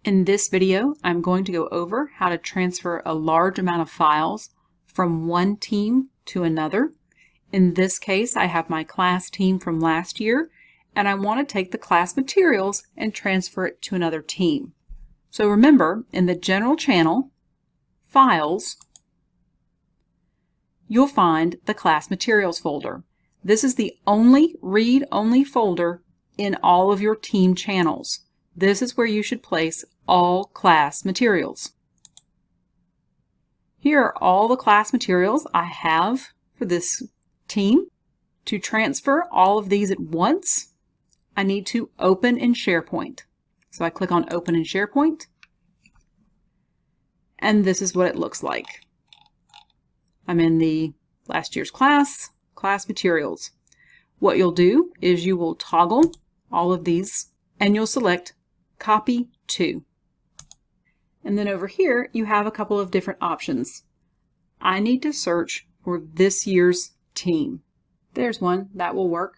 In this video, I'm going to go over how to transfer a large amount of files from one team to another. In this case, I have my class team from last year, and I want to take the class materials and transfer it to another team. So remember, in the General Channel, Files, you'll find the Class Materials folder. This is the only read-only folder in all of your team channels. This is where you should place all class materials. Here are all the class materials I have for this team. To transfer all of these at once, I need to open in SharePoint. So I click on Open in SharePoint, and this is what it looks like. I'm in the last year's class materials. What you'll do is you will toggle all of these and you'll select Copy To. And then over here you have a couple of different options. I need to search for this year's team. There's one that will work.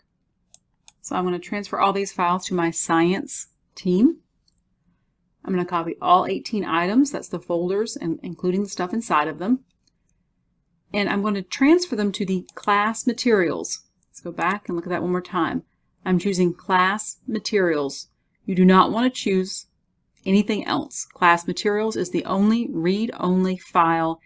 So I'm going to transfer all these files to my science team. I'm going to copy all 18 items, that's the folders and including the stuff inside of them. And I'm going to transfer them to the class materials. Let's go back and look at that one more time. I'm choosing class materials. You do not want to choose anything else. Class materials is the only read-only file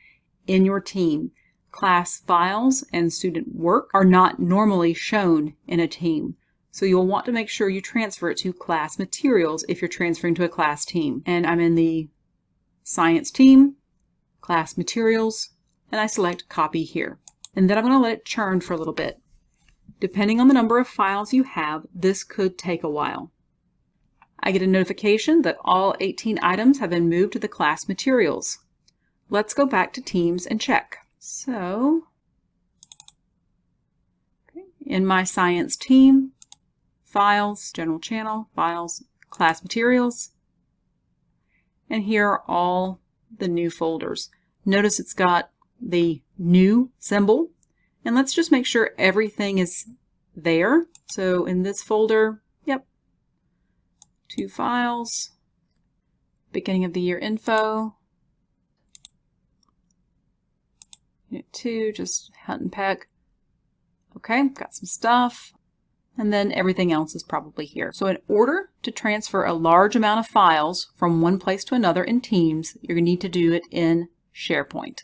in your team. Class files and student work are not normally shown in a team. So you'll want to make sure you transfer it to class materials if you're transferring to a class team. And I'm in the science team, class materials, and I select copy here. And then I'm going to let it churn for a little bit. Depending on the number of files you have, this could take a while. I get a notification that all 18 items have been moved to the class materials. Let's go back to Teams and check. So, in my science team, Files, General Channel, Files, Class Materials, and here are all the new folders. Notice it's got the new symbol, and let's just make sure everything is there. So in this folder, yep, 2 files, beginning of the year info, Unit 2, just hunt and peck. Okay, got some stuff. And then everything else is probably here. So in order to transfer a large amount of files from one place to another in Teams, you're going to need to do it in SharePoint.